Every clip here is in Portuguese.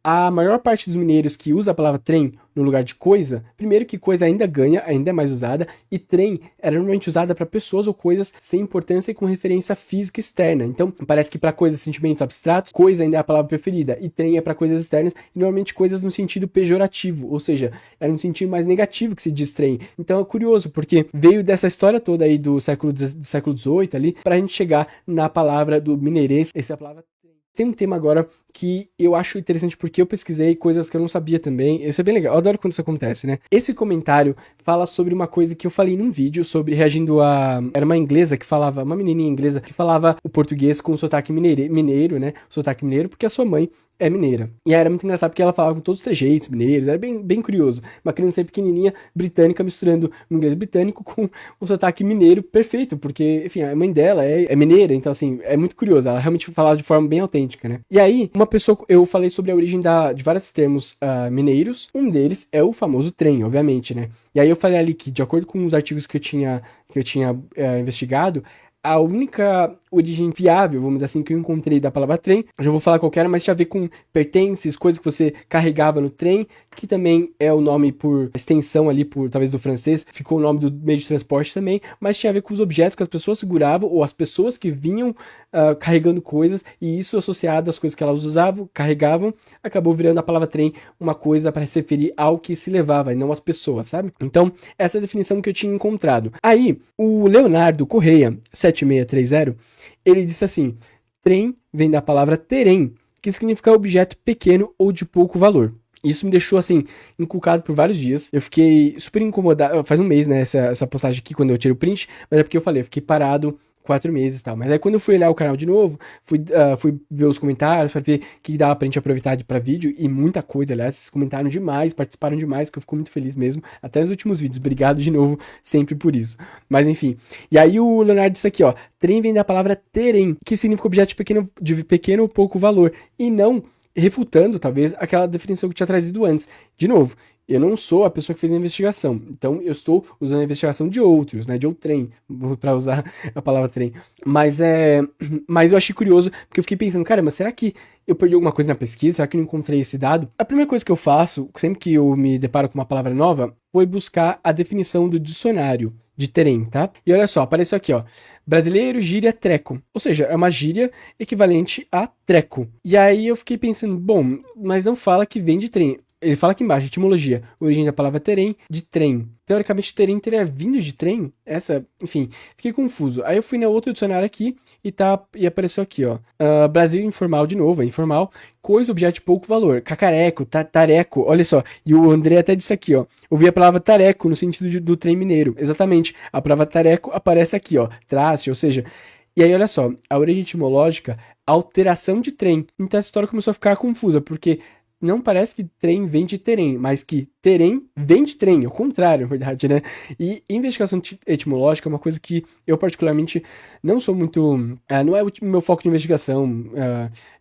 A maior parte dos mineiros que usa a palavra trem no lugar de coisa, primeiro que coisa ainda ganha, ainda é mais usada, e trem era normalmente usada para pessoas ou coisas sem importância e com referência física externa. Então, parece que para coisas, sentimentos abstratos, coisa ainda é a palavra preferida, e trem é para coisas externas, e normalmente coisas no sentido pejorativo, ou seja, era no sentido mais negativo que se diz trem. Então é curioso, porque veio dessa história toda aí do século XVIII ali, pra gente chegar na palavra do mineirês, essa é a palavra. Tem um tema agora que eu acho interessante porque eu pesquisei coisas que eu não sabia também. Isso é bem legal. Eu adoro quando isso acontece, né? Esse comentário fala sobre uma coisa que eu falei num vídeo sobre reagindo a... Era uma inglesa que falava, uma menininha inglesa que falava o português com o sotaque mineiro, né? Sotaque mineiro, porque a sua mãe é mineira. E aí era muito engraçado porque ela falava com todos os trejeitos mineiros, era bem curioso. Uma criança pequenininha, britânica, misturando o inglês britânico com o sotaque mineiro perfeito, porque, enfim, a mãe dela é mineira, então, assim, é muito curioso. Ela realmente falava de forma bem autêntica, né? E aí, uma pessoa, eu falei sobre a origem de vários termos mineiros, um deles é o famoso trem, obviamente, né? E aí eu falei ali que, de acordo com os artigos que eu tinha investigado, a única origem viável, vamos dizer assim, que eu encontrei da palavra trem, eu já vou falar qual era, mas tinha a ver com pertences, coisas que você carregava no trem, que também é o nome por extensão ali, por talvez do francês, ficou o nome do meio de transporte também, mas tinha a ver com os objetos que as pessoas seguravam, ou as pessoas que vinham carregando coisas, e isso associado às coisas que elas usavam, carregavam, acabou virando a palavra trem uma coisa para se referir ao que se levava, e não às pessoas, sabe? Então, essa é a definição que eu tinha encontrado. Aí, o Leonardo Correia, 7630, ele disse assim: trem vem da palavra terem, que significa objeto pequeno ou de pouco valor. Isso me deixou, assim, inculcado por vários dias. Eu fiquei super incomodado. Faz um mês, né, essa postagem aqui, quando eu tirei o print. Mas é porque eu falei, eu fiquei parado 4 meses e tal. Mas aí quando eu fui olhar o canal de novo, fui ver os comentários pra ver o que dava pra gente aproveitar pra vídeo. E muita coisa, aliás, vocês comentaram demais, participaram demais, que eu fico muito feliz mesmo. Até nos últimos vídeos. Obrigado de novo, sempre por isso. Mas enfim. E aí o Leonardo disse aqui, ó. Trem vem da palavra terem, que significa objeto de pequeno ou pouco valor. E não refutando, talvez, aquela definição que eu tinha trazido antes. De novo, eu não sou a pessoa que fez a investigação, então eu estou usando a investigação de outros, né, de outrem, para usar a palavra trem. Mas eu achei curioso, porque eu fiquei pensando, cara, mas será que eu perdi alguma coisa na pesquisa? Será que eu não encontrei esse dado? A primeira coisa que eu faço, sempre que eu me deparo com uma palavra nova, foi buscar a definição do dicionário de terem, tá? E olha só, apareceu aqui, ó. Brasileiro, gíria, treco. Ou seja, é uma gíria equivalente a treco. E aí eu fiquei pensando, bom, mas não fala que vem de trem. Ele fala aqui embaixo, etimologia, origem da palavra terem, de trem. Teoricamente, terem teria vindo de trem? Enfim, fiquei confuso. Aí eu fui no outro dicionário aqui e apareceu aqui, ó. Brasil informal de novo, é informal. Coisa, objeto de pouco valor. Cacareco, tareco, olha só. E o André até disse aqui, ó. Ouvi a palavra tareco no sentido do trem mineiro. Exatamente. A palavra tareco aparece aqui, ó. Traste, ou seja... E aí, olha só, a origem etimológica, alteração de trem. Então essa história começou a ficar confusa, porque não parece que trem vem de terem, mas que terem vem de trem, ao contrário, na verdade, né? E investigação etimológica é uma coisa que eu particularmente não sou muito... não é o meu foco de investigação,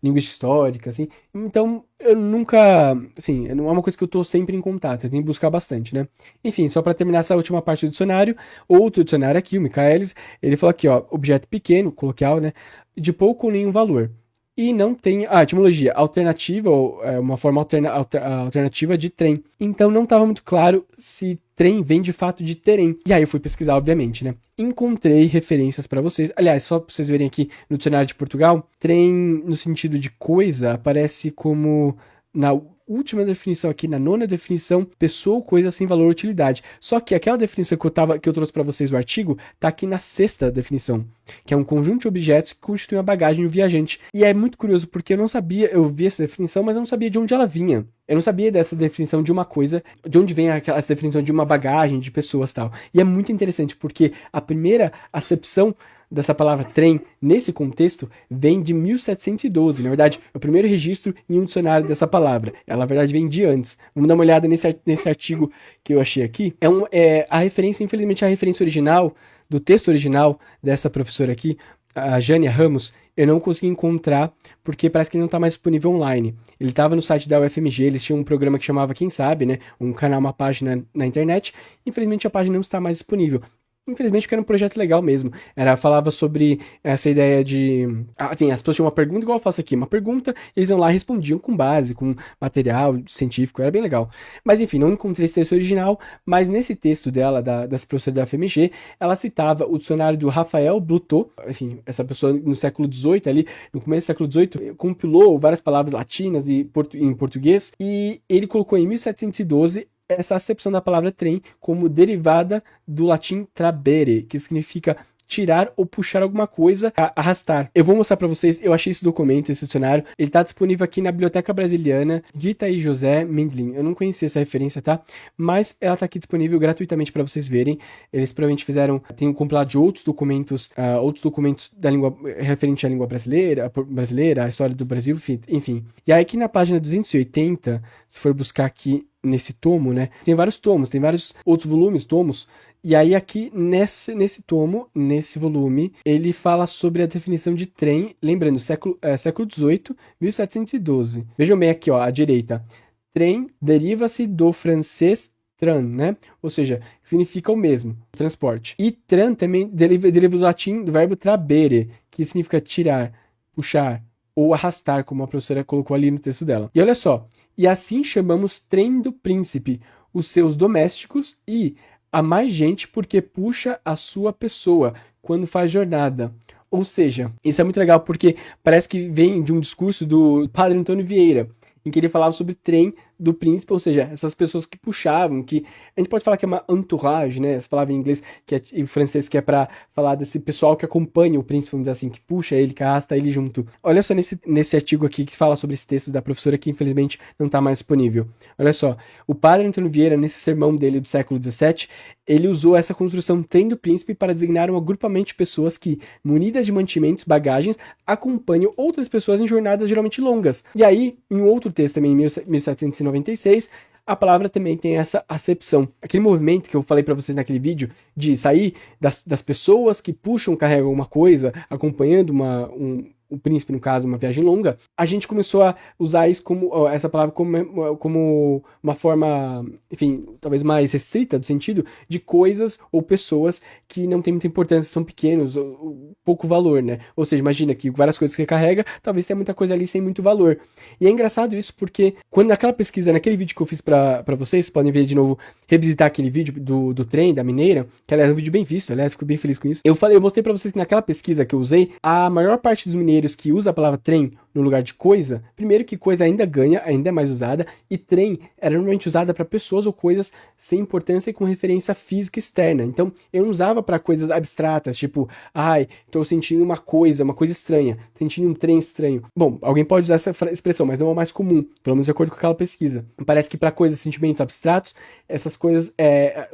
linguística histórica, assim. Então, eu nunca... Assim, não é uma coisa que eu tô sempre em contato, eu tenho que buscar bastante, né? Enfim, só para terminar essa última parte do dicionário, outro dicionário aqui, o Michaelis, ele falou aqui, ó, objeto pequeno, coloquial, né? De pouco ou nenhum valor. E não tem etimologia alternativa, ou uma forma alternativa de trem. Então não estava muito claro se trem vem de fato de terem. E aí eu fui pesquisar, obviamente, né? Encontrei referências para vocês. Aliás, só para vocês verem aqui no dicionário de Portugal, trem no sentido de coisa aparece como na última definição aqui, na nona definição, pessoa ou coisa sem valor ou utilidade. Só que aquela definição que eu trouxe para vocês no artigo, tá aqui na sexta definição, que é um conjunto de objetos que constituem a bagagem do viajante. E é muito curioso, porque eu não sabia, eu vi essa definição, mas eu não sabia de onde ela vinha. Eu não sabia dessa definição de uma coisa, de onde vem essa definição de uma bagagem, de pessoas e tal. E é muito interessante, porque a primeira acepção dessa palavra trem, nesse contexto, vem de 1712. Na verdade, é o primeiro registro em um dicionário dessa palavra. Ela, na verdade, vem de antes. Vamos dar uma olhada nesse artigo que eu achei aqui. A referência, infelizmente, a referência original, do texto original dessa professora aqui, a Jânia Ramos, eu não consegui encontrar, porque parece que ele não está mais disponível online. Ele estava no site da UFMG, eles tinham um programa que chamava Quem Sabe, né? Um canal, uma página na internet. Infelizmente, a página não está mais disponível. infelizmente, porque era um projeto legal mesmo. Falava sobre essa ideia de... enfim, as pessoas tinham uma pergunta, igual eu faço aqui, uma pergunta, e eles iam lá e respondiam com base, com material científico, era bem legal. Mas enfim, não encontrei esse texto original, mas nesse texto dela, dessa professora da FMG, ela citava o dicionário do Rafael Blutot, enfim, essa pessoa no século XVIII, ali, no começo do século XVIII, compilou várias palavras latinas em português, e ele colocou em 1712 essa acepção da palavra trem como derivada do latim trabere, que significa tirar ou puxar alguma coisa, arrastar. Eu vou mostrar para vocês, eu achei esse documento, esse dicionário, ele tá disponível aqui na Biblioteca Brasiliana de Itaí José Mendlin. Eu não conhecia essa referência, tá? Mas ela tá aqui disponível gratuitamente para vocês verem. Eles provavelmente tem um compilado de outros documentos da língua referente à língua brasileira, a história do Brasil, enfim. E aí aqui na página 280, se for buscar aqui nesse tomo, né? Tem vários tomos, tem vários outros volumes, tomos. E aí aqui nesse tomo, nesse volume, ele fala sobre a definição de trem, lembrando, século XVIII, 1712. Vejam bem aqui, ó, à direita. Trem deriva-se do francês tran, né? Ou seja, significa o mesmo, transporte. E tran também deriva do latim do verbo trabere, que significa tirar, puxar ou arrastar, como a professora colocou ali no texto dela. E olha só, e assim chamamos trem do príncipe, os seus domésticos e a mais gente porque puxa a sua pessoa quando faz jornada. Ou seja, isso é muito legal porque parece que vem de um discurso do padre Antônio Vieira, em que ele falava sobre trem do príncipe, ou seja, essas pessoas que puxavam, que a gente pode falar que é uma entourage, né, essa palavra em inglês em francês, que é para falar desse pessoal que acompanha o príncipe, vamos dizer assim, que puxa ele, que arrasta ele junto. Olha só nesse artigo aqui que fala sobre esse texto da professora que infelizmente não está mais disponível. Olha só, o padre Antônio Vieira, nesse sermão dele do século XVII, ele usou essa construção trem do príncipe para designar um agrupamento de pessoas que, munidas de mantimentos, bagagens, acompanham outras pessoas em jornadas geralmente longas. E aí, em outro texto também, em 1796, a palavra também tem essa acepção. Aquele movimento que eu falei para vocês naquele vídeo, de sair das pessoas que puxam, carregam alguma coisa, acompanhando o príncipe, no caso, uma viagem longa, a gente começou a usar isso essa palavra como uma forma, enfim, talvez mais restrita, do sentido de coisas ou pessoas que não têm muita importância, são pequenos, ou pouco valor, né? Ou seja, imagina que várias coisas que você carrega, talvez tenha muita coisa ali sem muito valor. E é engraçado isso porque, quando naquela pesquisa, naquele vídeo que eu fiz pra vocês podem ver de novo, revisitar aquele vídeo do trem, da mineira, que aliás é um vídeo bem visto, aliás, fico bem feliz com isso. Eu mostrei pra vocês que naquela pesquisa que eu usei, a maior parte dos mineiros que usa a palavra trem no lugar de coisa, primeiro que coisa ainda é mais usada, e trem era normalmente usada para pessoas ou coisas sem importância e com referência física externa. Então, eu não usava para coisas abstratas, tipo, tô sentindo uma coisa estranha, tô sentindo um trem estranho. Bom, alguém pode usar essa expressão, mas não é o mais comum, pelo menos de acordo com aquela pesquisa. Parece que para coisas, sentimentos abstratos, essas coisas,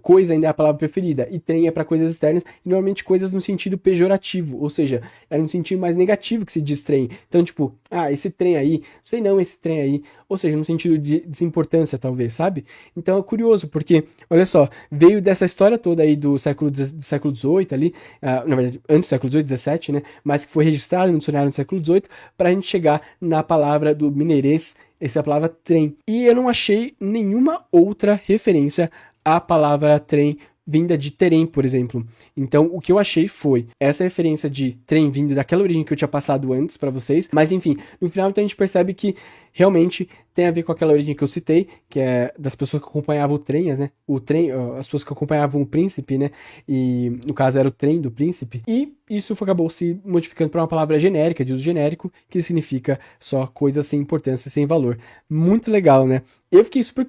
coisa ainda é a palavra preferida, e trem é para coisas externas, e normalmente coisas no sentido pejorativo, ou seja, era no sentido mais negativo que se diz trem. Então, tipo, esse trem aí, sei não, esse trem aí, ou seja, no sentido de desimportância, talvez, sabe? Então é curioso, porque, olha só, veio dessa história toda aí do século XVIII ali, na verdade, antes do século XVIII, XVII, né, mas que foi registrado no dicionário do século XVIII, pra gente chegar na palavra do mineirês, essa palavra trem. E eu não achei nenhuma outra referência à palavra trem vinda de terem, por exemplo. Então, o que eu achei foi essa referência de trem vindo daquela origem que eu tinha passado antes pra vocês, mas enfim, no final então a gente percebe que realmente tem a ver com aquela origem que eu citei, que é das pessoas que acompanhavam o trem, né? O trem, as pessoas que acompanhavam o príncipe, né? E no caso era o trem do príncipe. E isso acabou se modificando para uma palavra genérica, de uso genérico, que significa só coisa sem importância, sem valor. Muito legal, né? Eu fiquei super,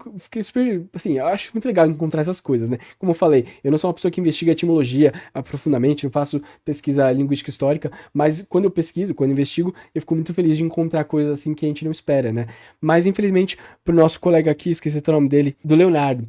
assim, eu acho muito legal encontrar essas coisas, né? Como eu falei, eu não sou uma pessoa que investiga etimologia profundamente, não faço pesquisa linguística histórica, mas quando eu pesquiso, quando eu investigo, eu fico muito feliz de encontrar coisas assim que a gente não espera, né? Mas infelizmente, pro nosso colega aqui, esqueci o nome dele, do Leonardo.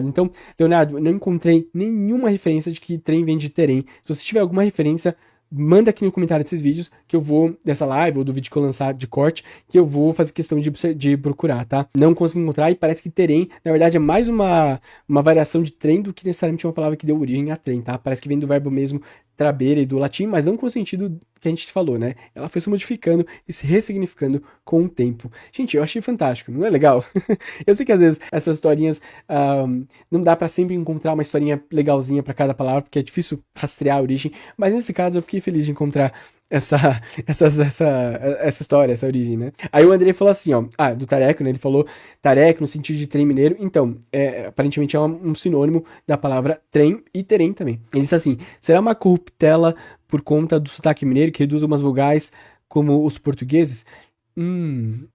Então, Leonardo, eu não encontrei nenhuma referência de que trem vem de terem. Se você tiver alguma referência, manda aqui no comentário desses vídeos, que eu vou, dessa live, ou do vídeo que eu lançar de corte, que eu vou fazer questão de procurar, tá? Não consigo encontrar, e parece que terem, na verdade, é mais uma variação de trem do que necessariamente uma palavra que deu origem a trem, tá? Parece que vem do verbo mesmo trabeira e do latim, mas não com o sentido que a gente falou, né? Ela foi se modificando e se ressignificando com o tempo. Gente, eu achei fantástico, não é legal? Eu sei que às vezes essas historinhas não dá pra sempre encontrar uma historinha legalzinha pra cada palavra, porque é difícil rastrear a origem, mas nesse caso eu fiquei feliz de encontrar essa, essa história, essa origem, né? Aí o André falou assim, ó, do tareco, né? Ele falou tareco no sentido de trem mineiro, então, aparentemente é um sinônimo da palavra trem e terem também. Ele disse assim, será uma corruptela por conta do sotaque mineiro que reduz umas vogais como os portugueses?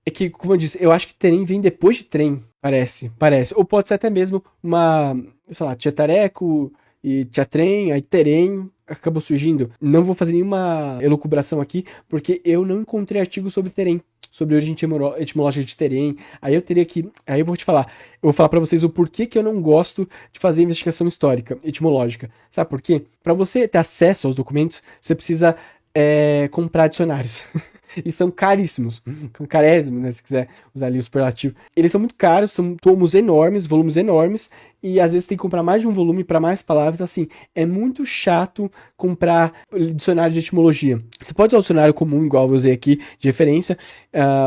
É que, como eu disse, eu acho que terem vem depois de trem, parece. Ou pode ser até mesmo uma, sei lá, tia tareco e tia trem, aí terem acabou surgindo. Não vou fazer nenhuma elucubração aqui, porque eu não encontrei artigo sobre terem, sobre a origem etimológica de terem. Aí eu teria que, aí eu vou te falar, eu vou falar pra vocês o porquê que eu não gosto de fazer investigação histórica, etimológica. Sabe por quê? Pra você ter acesso aos documentos, você precisa comprar dicionários. E são caríssimos, carésimos, né, se quiser usar ali o superlativo. Eles são muito caros, são tomos enormes, volumes enormes, e às vezes tem que comprar mais de um volume para mais palavras, então, assim, é muito chato comprar dicionário de etimologia. Você pode usar o dicionário comum, igual eu usei aqui, de referência,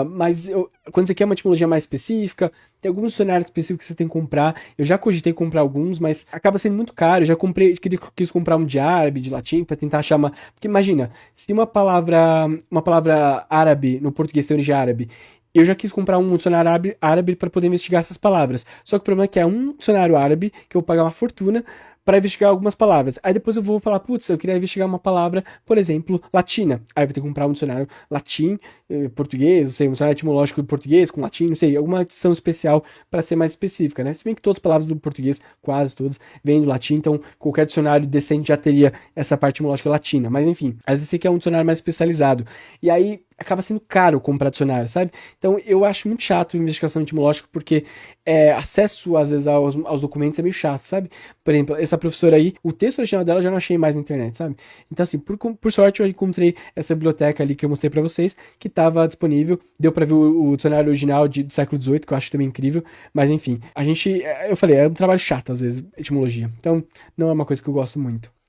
mas quando você quer uma etimologia mais específica, tem alguns dicionários específicos que você tem que comprar. Eu já cogitei comprar alguns, mas acaba sendo muito caro. Eu já quis comprar um de árabe, de latim, para tentar achar uma. Porque imagina, se uma palavra árabe no português tem origem árabe, eu já quis comprar um dicionário árabe para poder investigar essas palavras. Só que o problema é que é um dicionário árabe que eu vou pagar uma fortuna para investigar algumas palavras. Aí depois eu vou falar, putz, eu queria investigar uma palavra, por exemplo, latina. Aí eu vou ter que comprar um dicionário latim, português, não sei, um dicionário etimológico do português com latim, não sei, alguma edição especial para ser mais específica, né? Se bem que todas as palavras do português, quase todas, vêm do latim, então qualquer dicionário decente já teria essa parte etimológica latina. Mas enfim, às vezes você quer um dicionário mais especializado. E aí acaba sendo caro comprar dicionário, sabe? Então eu acho muito chato a investigação etimológica porque acesso às vezes aos documentos é meio chato, sabe? Por exemplo, essa professora aí, o texto original dela eu já não achei mais na internet, sabe? Então assim, por sorte eu encontrei essa biblioteca ali que eu mostrei pra vocês, que estava disponível, deu pra ver o dicionário original do século XVIII, que eu acho também incrível, mas enfim, eu falei, é um trabalho chato às vezes, etimologia, então não é uma coisa que eu gosto muito.